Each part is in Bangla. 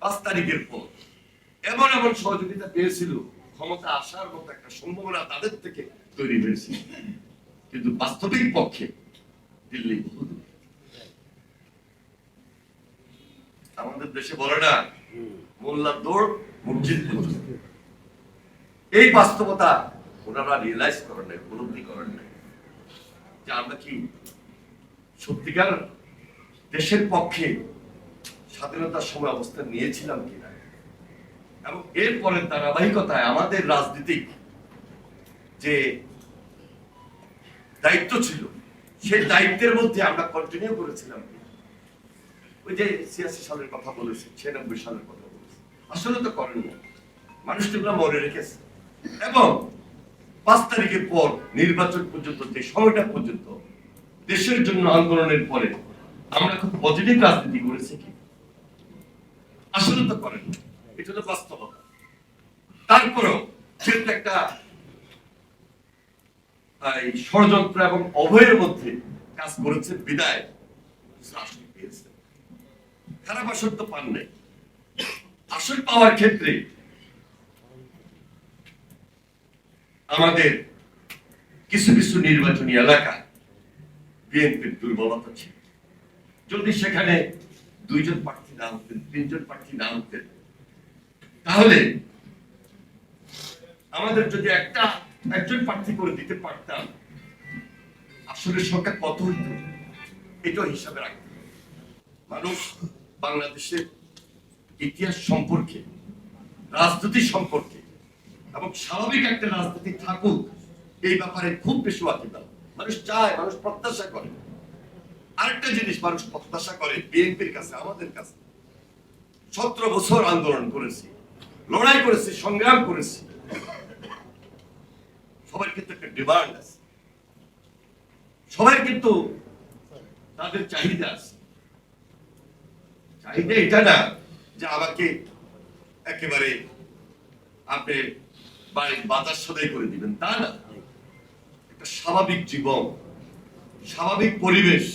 5 তারিখের পর এমন এমন সহযোগিতা পেয়েছিল, ক্ষমতা আসার মতো একটা সম্ভাবনা তাদের থেকে তৈরি হয়েছিল, কিন্তু বাস্তবিক পক্ষে দিল্লি আমাদের দেশে বলে না মোল্লার দৌড় মসজিদ পর্যন্ত। এই বাস্তবতা ওনারা রিয়েলাইজ করেন নাই, উপলব্ধি করেন নাই যে আমরা কি সত্যিকার দেশের পক্ষে স্বাধীনতার সময় অবস্থান নিয়েছিলাম কিনা। এবং এরপরে ধারাবাহিকতায় আমাদের রাজনীতিক যে দায়িত্ব ছিল, সেই দায়িত্বের মধ্যে আমরা কন্টিনিউ করেছিলাম। ওই যে 86 সালের কথা বলেছি, 96 সালের কথা বলেছি, আসলে তো করেন না, মানুষ এগুলো মনে রেখেছে। এবং 5 তারিখের পর নির্বাচন পর্যন্ত যে সময়টা পর্যন্ত দেশের জন্য আন্দোলনের পরে আমরা খুব পজিটিভ রাজনীতি করেছি কি? আসলে তো করেন না, এটা তো বাস্তবতা। তারপরেও যেহেতু একটা ষড়যন্ত্র এবং অভয়ের মধ্যে কাজ করেছে বিদায় আসল পেয়েছে। খারাপ আসল তো পান নাই। আসল পাওয়ার ক্ষেত্রে আমাদের কিছু কিছু নির্বাচনী এলাকা বিএনপির দুর্বলতা ছিল। যদি সেখানে 2 জন প্রার্থী না হতেন, 3 জন প্রার্থী না হতেন, তাহলে আমাদের যদি একজন প্রার্থী করে দিতে পারতাম, আসলে সংখ্যা কত হইত এটা হিসাবে রাখতে হবে। মানুষ বাংলাদেশের ইতিহাস সম্পর্কে, রাজনীতি সম্পর্কে এবং স্বাভাবিক একটা রাজনীতি থাকুক এই ব্যাপারে খুব বেশি ওয়াকিবহাল। মানুষ চায়, মানুষ প্রত্যাশা করে। আরেকটা জিনিস মানুষ প্রত্যাশা করে বিএনপির কাছে, আমাদের কাছে। 17 বছর আন্দোলন করেছি, লড়াই করেছি, সংগ্রাম করেছি। সবার কিন্তু একটা ডিমান্ড আছে, সবাই কিন্তু তাদের চাহিদা আছে। চাহিদা এটা না যে আমাকে একেবারে আপনি বাড়ির বাজার সদাই করে দিবেন, তা না। একটা স্বাভাবিক জীবন, স্বাভাবিক পরিবেশ,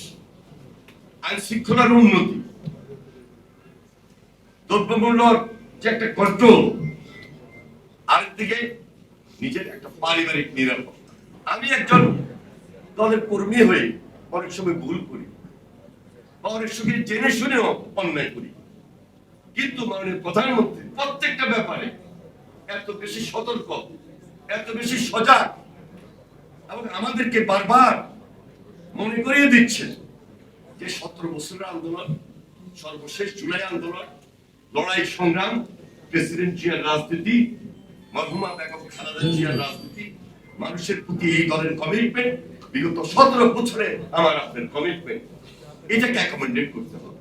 আইন শৃঙ্খলার উন্নতি, দ্রব্যমূল্যর যে একটা কন্ট্রোল, আরেকদিকে নিজের একটা পারিবারিক নিরাপত্তা। আমি একজন দলের কর্মী হয়ে অনেক সময় ভুল করি বা অনেক সময় জেনে শুনেও অন্যায় করি, কিন্তু মাননীয় প্রধানমন্ত্রী প্রত্যেকটা ব্যাপারে এত বেশি সতর্ক, এত বেশি সজাগ এবং আমাদেরকে বারবার মনে করিয়ে দিচ্ছেন যে 17 বছরের আন্দোলন, সর্বশেষ জুলাই আন্দোলন, লড়াই সংগ্রাম, প্রেসিডেন্ট জিয়ার রাজনীতি, মরহুমা বেগম খালেদা জিয়ার রাজনীতি, মানুষের প্রতি এই দলের কমিটমেন্ট, বিগত 17 বছরে আমার আপনার কমিটমেন্ট, এটাকে অ্যাকোমোডেট করতে হবে।